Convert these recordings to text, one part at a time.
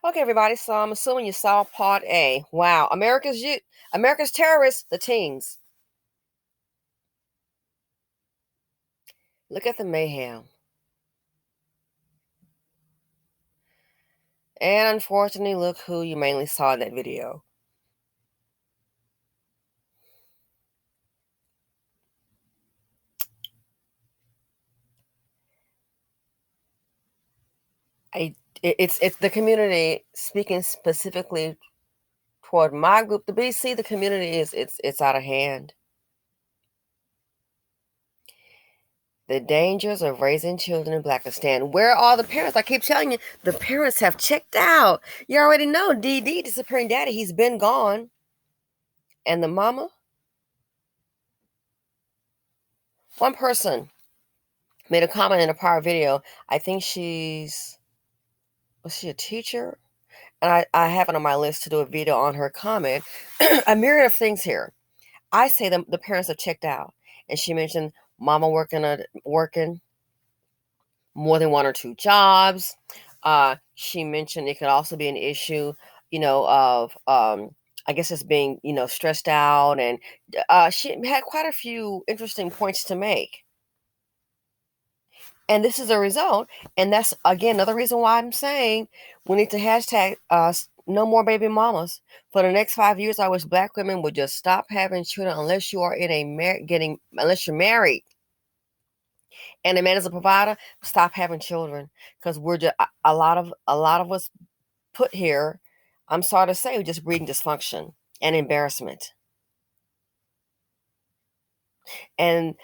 Okay, everybody. So I'm assuming you saw part A. Wow, America's terrorists, the teens. Look at the mayhem. And unfortunately, look who you mainly saw in that video. It's the community speaking specifically toward my group, the BC. The community it's out of hand. The dangers of raising children in Blackistan. Where are the parents? I keep telling you, the parents have checked out. You already know DD, disappearing daddy, he's been gone. And the mama, one person made a comment in a prior video. I think was she a teacher? And I have it on my list to do a video on her comment. A myriad of things here. I say the parents have checked out. And she mentioned mama working more than one or two jobs. She mentioned it could also be an issue, of I guess it's being, stressed out, and she had quite a few interesting points to make. And this is a result, and that's again another reason why I'm saying we need to hashtag no more baby mamas. For the next 5 years, I wish Black women would just stop having children unless you are in unless you're married and a man is a provider. Stop having children, because we're just a lot of us put here. I'm sorry to say, we're just breeding dysfunction and embarrassment. And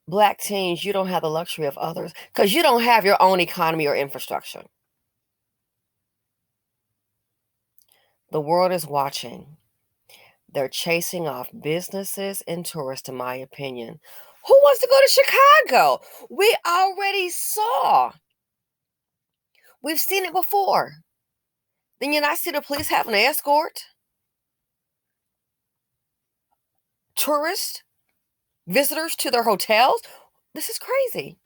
Black teens, you don't have the luxury of others because you don't have your own economy or infrastructure. The world is watching. They're chasing off businesses and tourists, in my opinion. Who wants to go to Chicago? We already saw. We've seen it before. Then you not see the police having an escort tourists, visitors to their hotels. This is crazy.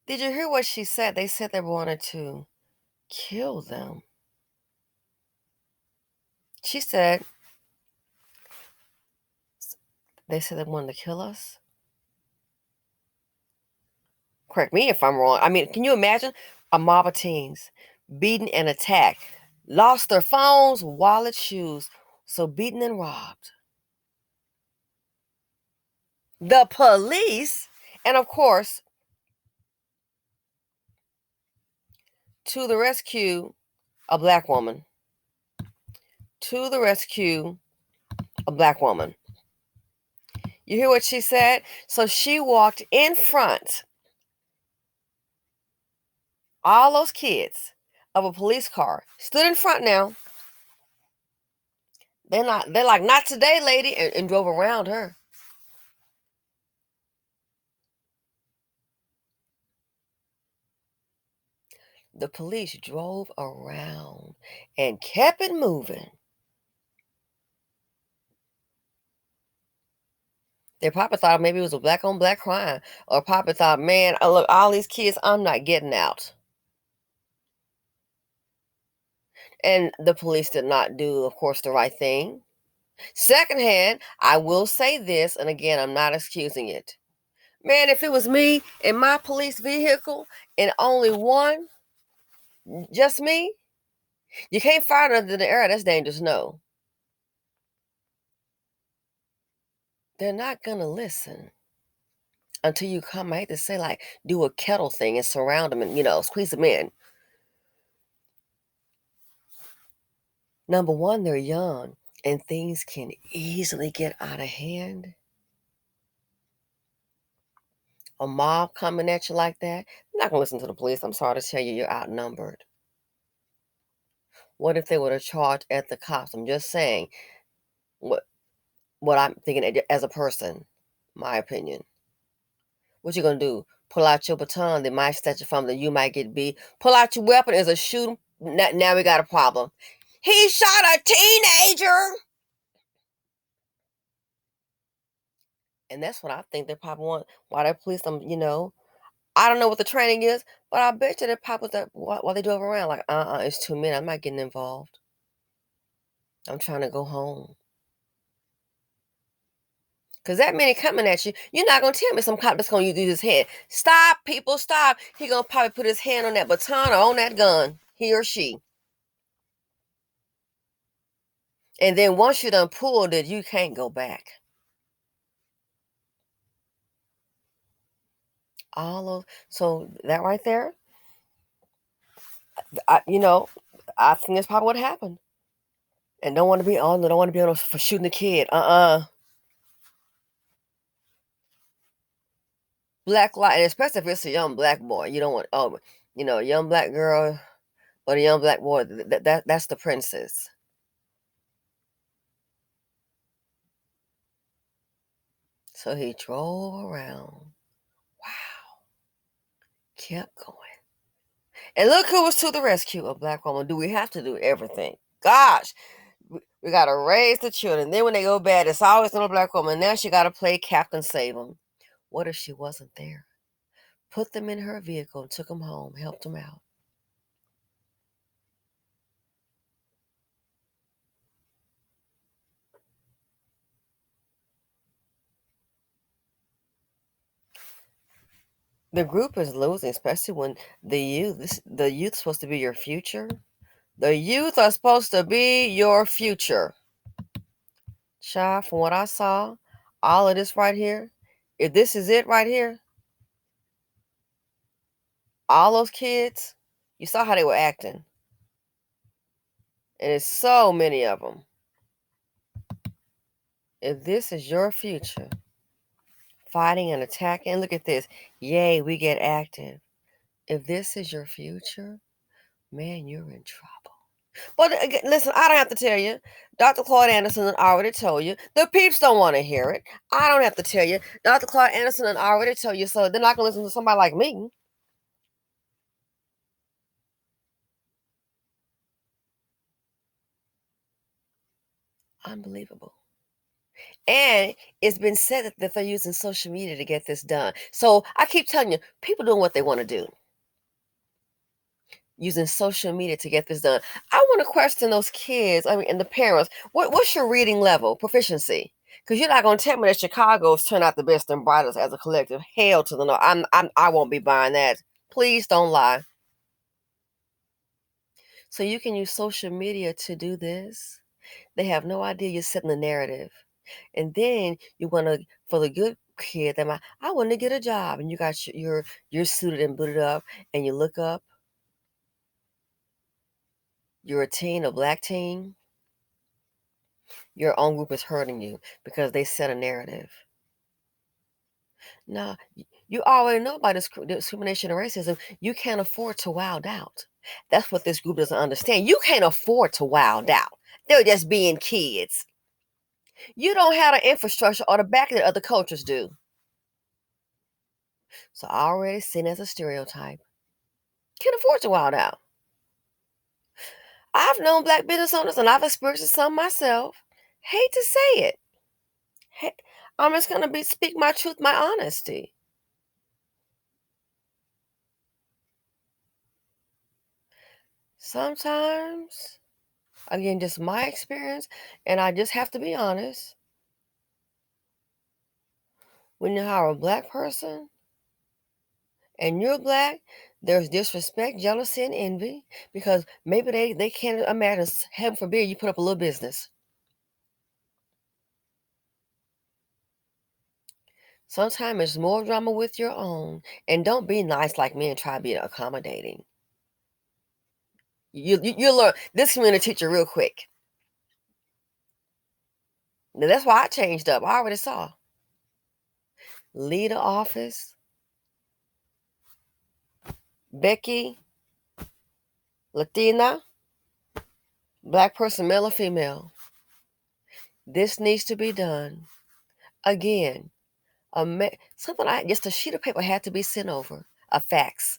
Did you hear what she said? They said they wanted to kill them. She said, they said they wanted to kill us. Correct me if I'm wrong. I mean, can you imagine a mob of teens beaten and attacked, lost their phones, wallets, shoes, so beaten and robbed? The police, and of course, to the rescue, a Black woman. To the rescue, a Black woman. You hear what she said? So she walked in front, all those kids, of a police car, stood in front now. They're like, not today, lady, and drove around her. The police drove around and kept it moving. They probably thought maybe it was a black on black crime, or probably thought, man, look, all these kids, I'm not getting out. And the police did not do, of course, the right thing. Secondhand, I will say this, and again, I'm not excusing it. Man, if it was me in my police vehicle and only one, just me, you can't fire under the air. That's dangerous. No. They're not going to listen until you come. I hate to say, like, do a kettle thing and surround them and, squeeze them in. Number one, they're young and things can easily get out of hand. A mob coming at you like that, you're not going to listen to the police. I'm sorry to tell you, you're outnumbered. What if they would have charged at the cops? I'm just saying what I'm thinking as a person, my opinion. What you gonna do? Pull out your baton, they might snatch it from that you might get beat. Pull out your weapon as a shooting. Now we got a problem. He shot a teenager. And that's what I think they probably want. Why they police them, I don't know what the training is, but I bet you they pop up that while they drove around like, it's too many. I'm not getting involved. I'm trying to go home. Cause that many coming at you, you're not gonna tell me some cop that's gonna use his head. Stop, people, stop. He gonna probably put his hand on that baton or on that gun, he or she. And then once you done pulled it, you can't go back. So that right there, I think that's probably what happened. And don't want to be on. Don't want to be on for shooting a kid. Black light, and especially if it's a young black boy. You don't want a young black girl or a young black boy. That's the princess. So he drove around. Wow, kept going. And look who was to the rescue, a black woman. Do we have to do everything? Gosh, we got to raise the children. Then when they go bad, it's always on a black woman. Now she got to play Captain Save them. What if she wasn't there? Put them in her vehicle and took them home, helped them out. The group is losing, especially when the youth's supposed to be your future. The youth are supposed to be your future. Child, from what I saw, all of this right here, if this is it right here, all those kids, you saw how they were acting. And it's so many of them. If this is your future, fighting and attacking, look at this. Yay, we get active. If this is your future, man, you're in trouble. But again, listen, I don't have to tell you. Dr. Claude Anderson already told you. The peeps don't want to hear it. I don't have to tell you. Dr. Claude Anderson already told you, so they're not going to listen to somebody like me. Unbelievable. And it's been said that they're using social media to get this done. So I keep telling you, people doing what they want to do. Using social media to get this done. I want to question those kids, and the parents. What's your reading level, proficiency? Because you're not going to tell me that Chicago's turned out the best and brightest as a collective. Hell to the no. I won't be buying that. Please don't lie. So you can use social media to do this. They have no idea you're setting the narrative. And then you want to, for the good kid, I want to get a job, and you got you're suited and booted up, and you look up, you're a teen, a black teen, your own group is hurting you because they set a narrative. Now, you already know about discrimination and racism. You can't afford to wild out. That's what this group doesn't understand. You can't afford to wild out. They're just being kids. You don't have the infrastructure or the back that other cultures do. So already seen as a stereotype. Can't afford to wild out. I've known black business owners and I've experienced some myself. Hate to say it. I'm just gonna speak my truth, my honesty. Sometimes, again, just my experience, and I just have to be honest. When you hire a black person and you're black, there's disrespect, jealousy, and envy because maybe they can't imagine, heaven forbid, you put up a little business. Sometimes it's more drama with your own, and don't be nice like me and try to be accommodating. You learn this community teacher real quick. Now, that's why I changed up. I already saw. Lead the office, Becky, Latina, black person, male or female. This needs to be done. Again, just a sheet of paper had to be sent over. A fax.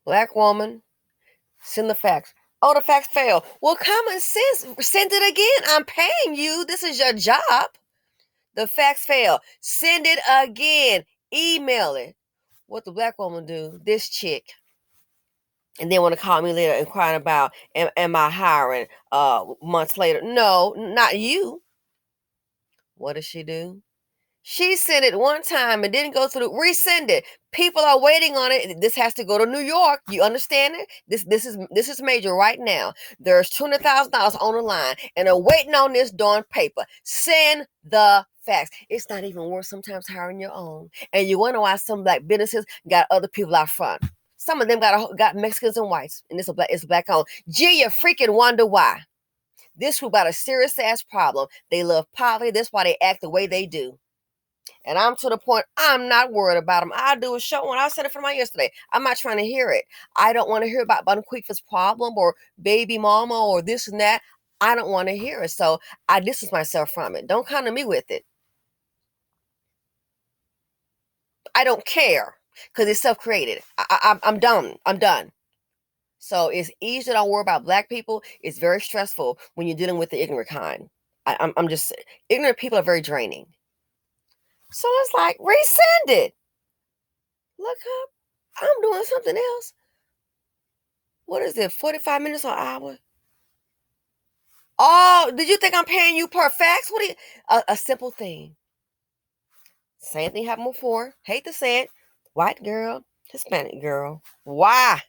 Black woman, send the fax. Oh, the fax failed. Well, common sense, send it again. I'm paying you. This is your job. The fax failed. Send it again. email it. What the black woman do? This chick. And then want to call me later and crying about, am I hiring months later? No, not you. What does she do? She sent it one time and didn't go through. Resend it. People are waiting on it. This has to go to New York. You understand it? This is major right now. There's $200,000 on the line, and they're waiting on this darn paper. Send the facts. It's not even worth sometimes hiring your own. And you wonder why some black businesses got other people out front. Some of them got Mexicans and whites, and it's black owned. Gee, you freaking wonder why. This group got a serious ass problem. They love poverty. That's why they act the way they do. And I'm to the point, I'm not worried about them. I do a show, and I said it for my yesterday. I'm not trying to hear it. I don't want to hear about Bunqueef's problem or baby mama or this and that. I don't want to hear it. So I distance myself from it. Don't come to me with it. I don't care because it's self-created. I'm done. I'm done. So it's easy to don't worry about black people. It's very stressful when you're dealing with the ignorant kind. I'm just, ignorant people are very draining. So it's like, resend it. Look up. I'm doing something else. What is it, 45 minutes or an hour? Oh, did you think I'm paying you per fax? What? A simple thing. Same thing happened before. Hate to say it. White girl, Hispanic girl. Why?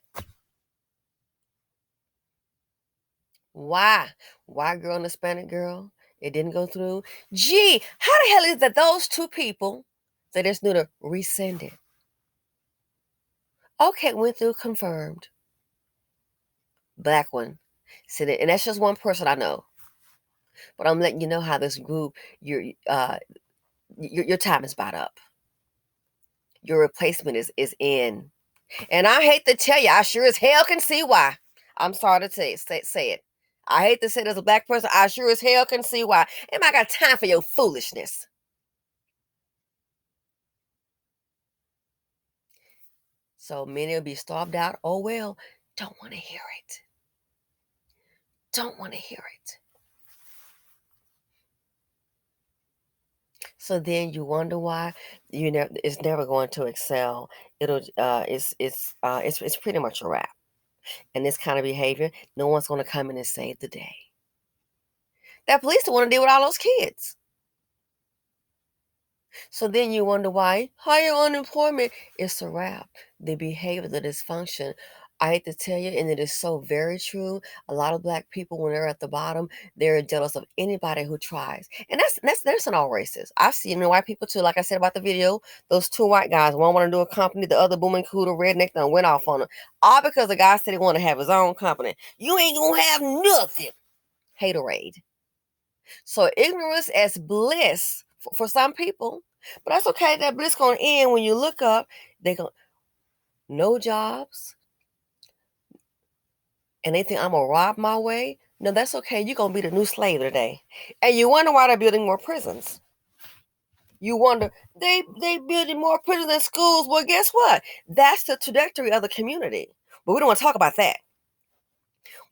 Why? White girl and Hispanic girl. It didn't go through. Gee, how the hell is that those two people, they just knew to resend it? Okay, went through, confirmed. Black one. See, and that's just one person I know. But I'm letting you know how this group, your time is about up. Your replacement is in. And I hate to tell you, I sure as hell can see why. I'm sorry to say it. I hate to say it as a black person, I sure as hell can see why. And I got time for your foolishness. So many will be starved out. Oh well, don't want to hear it. Don't want to hear it. So then you wonder why it's never going to excel. It's pretty much a wrap. And this kind of behavior, no one's going to come in and save the day. That police don't want to deal with all those kids. So then you wonder why higher unemployment is a wrap. The behavior, the dysfunction. I hate to tell you, and it is so very true. A lot of black people, when they're at the bottom, they're jealous of anybody who tries, and that's in all races. I've seen white people too. Like I said about the video, those two white guys, one want to do a company, the other booming cooter redneck, done went off on them, all because the guy said he want to have his own company. You ain't gonna have nothing. Haterade. So ignorance as bliss for some people, but that's okay. That bliss gonna end when you look up. They go no jobs, and they think I'm gonna rob my way. No, that's okay. You're gonna be the new slave today, and you wonder why they're building more prisons. You wonder they building more prisons than schools. Well, guess what? That's the trajectory of the community. But we don't want to talk about that.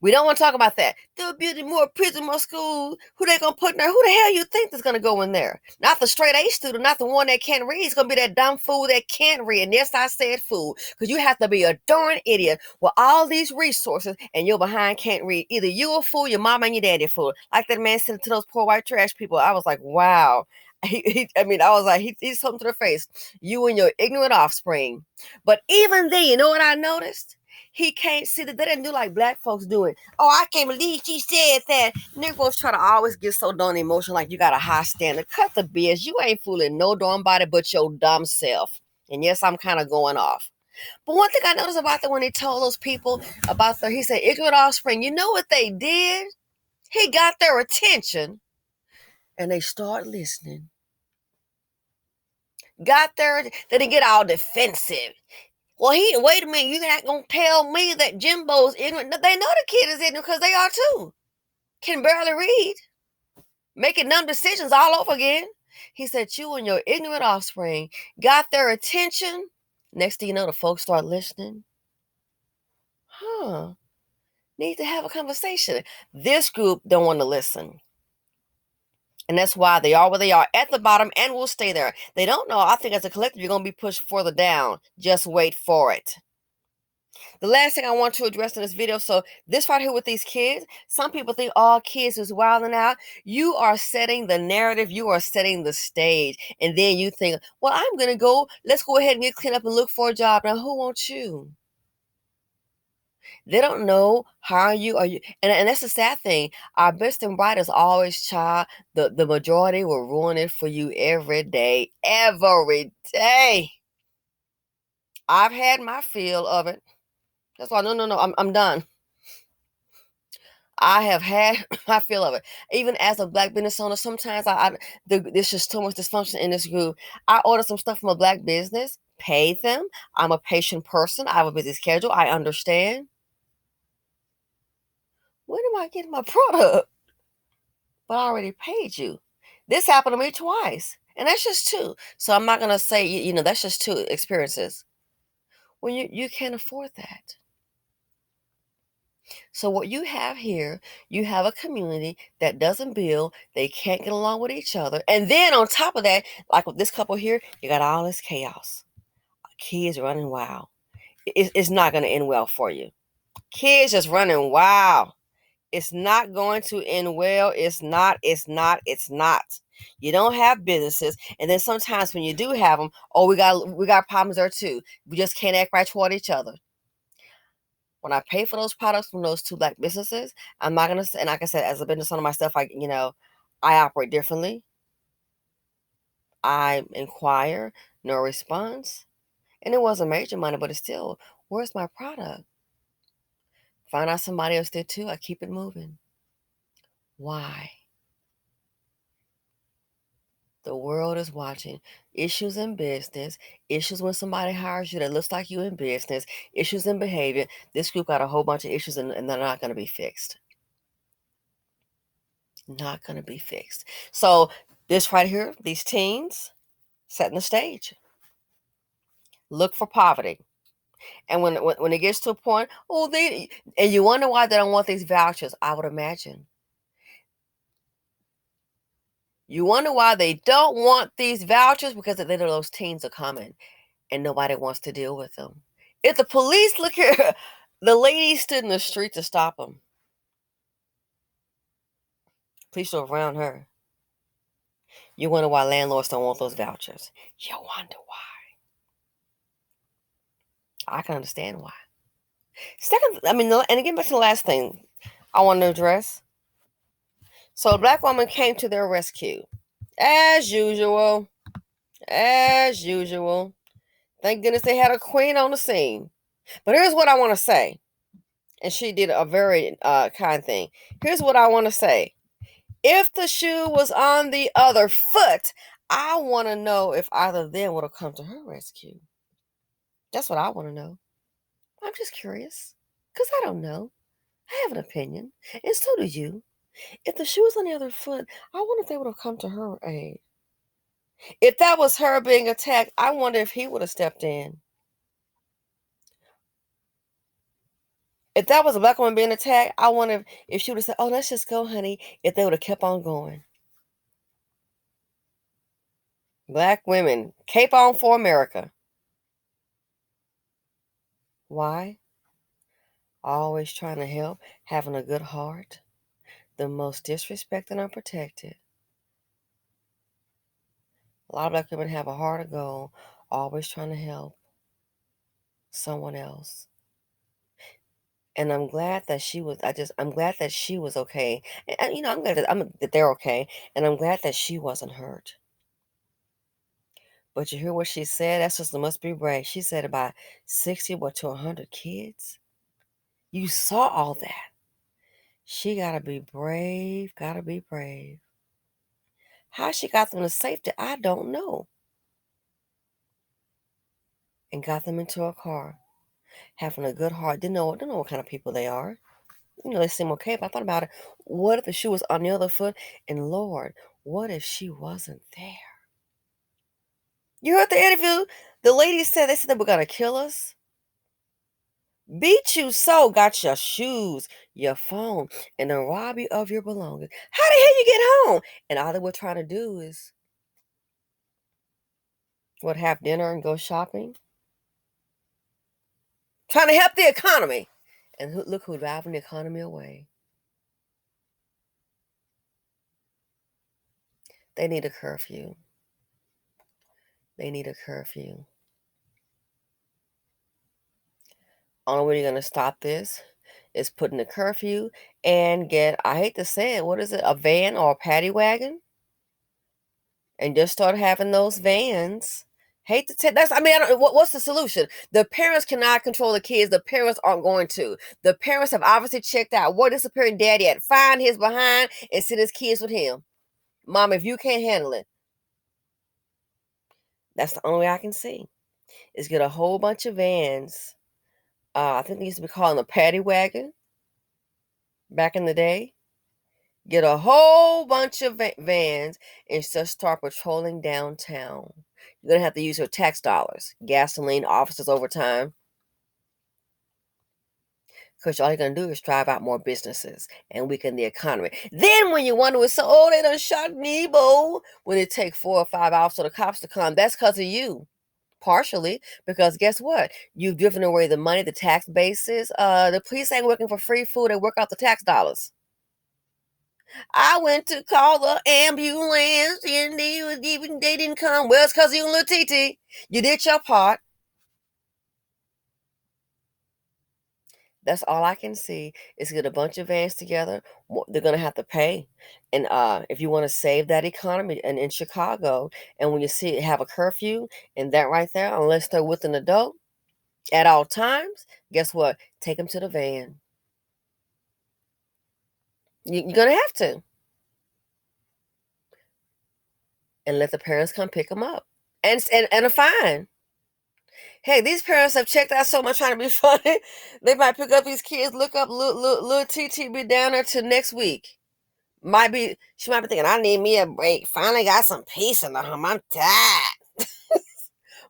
We don't want to talk about that. They're building more prison, more schools. Who they gonna put in there? Who the hell you think is gonna go in there? Not the straight A student, not the one that can't read. It's gonna be that dumb fool that can't read. And yes, I said fool, because you have to be a darn idiot with all these resources, and your behind can't read. Either you a fool, your mama and your daddy a fool. Like that man said to those poor white trash people. I was like, wow. I was like, he's something to the face. You and your ignorant offspring. But even then, you know what I noticed? He can't see that they didn't do like black folks do it. Oh, I can't believe she said that. Negroes try to always get so darn emotional, like you got a high standard. Cut the BS. You ain't fooling no darn body but your dumb self. And yes, I'm kind of going off. But one thing I noticed about that when he told those people about he said, ignorant offspring, you know what they did? He got their attention and they start listening. They didn't get all defensive. Well, wait a minute, you're not going to tell me that Jimbo's ignorant. They know the kid is ignorant because they are too. Can barely read. Making dumb decisions all over again. He said, you and your ignorant offspring got their attention. Next thing you know, the folks start listening. Need to have a conversation. This group don't want to listen. And that's why they are where they are, at the bottom, and will stay there. They don't know. I think as a collective, you're going to be pushed further down. Just wait for it. The last thing I want to address in this video, so this right here with these kids, some people think all kids is wilding out. You are setting the narrative. You are setting the stage. And then you think, well, I'm going to go. Let's go ahead and get cleaned up and look for a job. Now, who wants you? They don't know how you are. And that's the sad thing. Our best and brightest always try. The majority will ruin it for you every day. Every day. I've had my fill of it. That's why, no, I'm done. I have had my fill of it. Even as a Black business owner, sometimes there's just too much dysfunction in this group. I order some stuff from a Black business, pay them. I'm a patient person. I have a busy schedule. I understand. When am I getting my product? But I already paid you. This happened to me twice. And that's just two. So I'm not going to say, that's just two experiences. When you can't afford that. So what you have here, you have a community that doesn't build. They can't get along with each other. And then on top of that, like with this couple here, you got all this chaos. Kids running wild. It's not going to end well for you. Kids just running wild. It's not going to end well. It's not. You don't have businesses. And then sometimes when you do have them, we got problems there too. We just can't act right toward each other. When I pay for those products from those two Black businesses, I'm not gonna say, and like I said, as a business owner myself, I operate differently. I inquire, no response. And it wasn't major money, but it's still, where's my product? Find out somebody else did too, I keep it moving. Why? The world is watching. Issues in business, issues when somebody hires you that looks like you in business, issues in behavior. This group got a whole bunch of issues and they're not going to be fixed. Not going to be fixed. So this right here, these teens setting the stage. Look for poverty. And when it gets to a point, and you wonder why they don't want these vouchers, I would imagine. You wonder why they don't want these vouchers, because they know those teens are coming and nobody wants to deal with them. If the police, look here, the lady stood in the street to stop them. Police are around her. You wonder why landlords don't want those vouchers. You wonder why. I can understand why. Second, and again, back to the last thing I want to address. So a Black woman came to their rescue. As usual. As usual. Thank goodness they had a queen on the scene. But here's what I want to say. And she did a very kind thing. Here's what I want to say. If the shoe was on the other foot, I want to know if either of them would have come to her rescue. That's what I want to know. I'm just curious. Because I don't know. I have an opinion. And so do you. If the shoe was on the other foot, I wonder if they would have come to her aid. If that was her being attacked, I wonder if he would have stepped in. If that was a Black woman being attacked, I wonder if she would have said, "Oh, let's just go, honey," if they would have kept on going. Black women, cape on for America. Why? Always trying to help, having a good heart. The most disrespected and unprotected. A lot of Black women have a heart of gold, always trying to help someone else. And I'm glad that she was. I'm glad that she was okay. And I'm glad that they're okay. And I'm glad that she wasn't hurt. But you hear what she said? That sister must be brave. She said about 60 to 100 kids. You saw all that. She gotta be brave. Gotta be brave. How she got them to safety, I don't know. And got them into a car, having a good heart. Didn't know what kind of people they are. They seem okay. But I thought about it. What if the shoe was on the other foot? And Lord, what if she wasn't there? You heard the interview? The lady said they were gonna kill us. Beat you so, got your shoes, your phone, and then rob you of your belongings. How the hell you get home? And all they were trying to do is what, have dinner and go shopping? Trying to help the economy. And look who's driving the economy away. They need a curfew. They need a curfew. Only way you're going to stop this is putting a curfew and get, I hate to say it, what is it, a van or a paddy wagon? And just start having those vans. Hate to take that's. I mean, what's the solution? The parents cannot control the kids. The parents aren't going to. The parents have obviously checked out. Where disappearing daddy at? Find his behind and send his kids with him. Mom, if you can't handle it, that's the only way I can see. Is get a whole bunch of vans. I think they used to be calling a paddy wagon back in the day. Get a whole bunch of vans and just start patrolling downtown. You're going to have to use your tax dollars, gasoline, officers overtime. Because all you're going to do is drive out more businesses and weaken the economy. Then when you wonder, so, oh, they done shot Nebo. When it take 4 or 5 hours for the cops to come, that's because of you. Partially, because guess what? You've driven away the money, the tax bases. The police ain't working for free food. They work out the tax dollars. I went to call the ambulance and they didn't come. Well, it's because you and Lil TT. You did your part. That's all I can see is get a bunch of vans together. They're gonna have to pay, and if you want to save that economy, and in Chicago, and when you see it have a curfew, and that right there, unless they're with an adult at all times, guess what? Take them to the van. You're gonna have to, and let the parents come pick them up, and a fine. Hey, these parents have checked out so much trying to be funny. They might pick up these kids, look up little TT be down there till next week. She might be thinking, I need me a break. Finally got some peace in the home. I'm tired.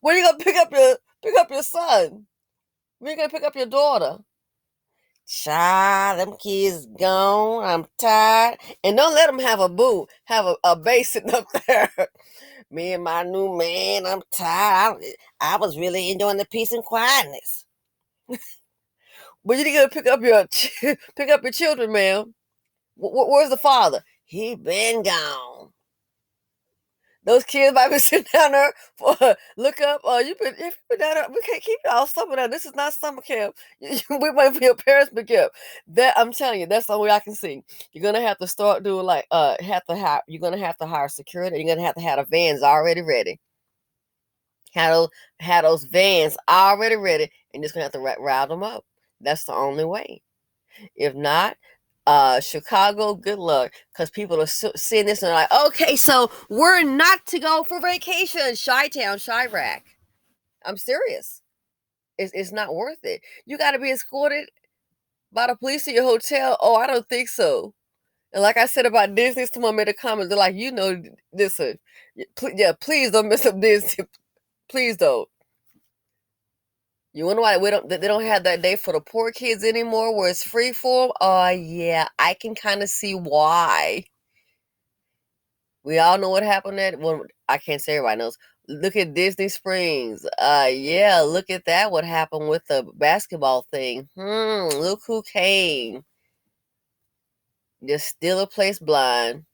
When are you gonna pick up your son? When are you gonna pick up your daughter? Child, them kids gone. I'm tired. And don't let them have a boo, have a base sitting up there. Me and my new man, I'm tired. I was really enjoying the peace and quietness. But you need to pick up your children, ma'am. Where's the father? He been gone. Those kids might be sitting down there for look up. If you been down there, we can't keep y'all summer down. This is not summer camp. We wait for your parents to pick up. That I'm telling you, that's the only way I can see. You're gonna have to start doing like You're gonna have to hire security. You're gonna have to have the vans already ready. Have those vans already ready, and just gonna have to route them up. That's the only way. If not, Chicago, good luck, because people are seeing this and they're like, okay, so we're not to go for vacation, Chi-Town, Chirac. I'm serious. It's not worth it. You got to be escorted by the police to your hotel. Oh, I don't think so. And like I said about Disney, someone made a comment. They're like, listen, please don't mess up Disney. Please don't. You wonder why they don't have that day for the poor kids anymore, where it's free for them? Oh yeah, I can kind of see why. We all know what happened at well, I can't say everybody knows. Look at Disney Springs. Yeah, look at that. What happened with the basketball thing? Look who came. Just still a place blind.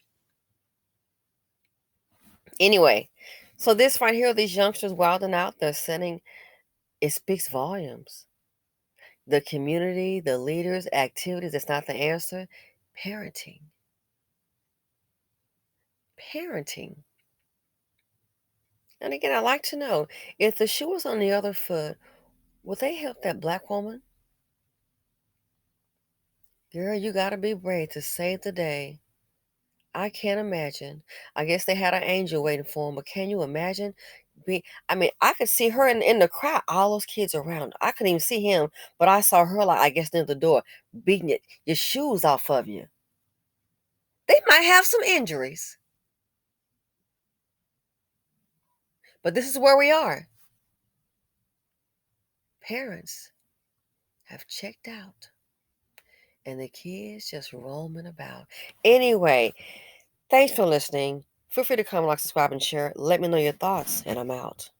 Anyway, so this right here, these youngsters wilding out, they're sending. It speaks volumes. The community, the leaders, activities. That's not the answer. Parenting. Parenting. And again, I'd like to know if the shoe was on the other foot, would they help that black woman? Girl, you gotta be brave to save the day. I can't imagine. I guess they had an angel waiting for him, but can you imagine? I mean, I could see her in the crowd, all those kids around. I couldn't even see him, but I saw her, like, I guess, near the door, beating your shoes off of you. They might have some injuries, but this is where we are. Parents have checked out and the kids just roaming about. Anyway, thanks for listening. Feel free to comment, like, subscribe, and share. Let me know your thoughts, and I'm out.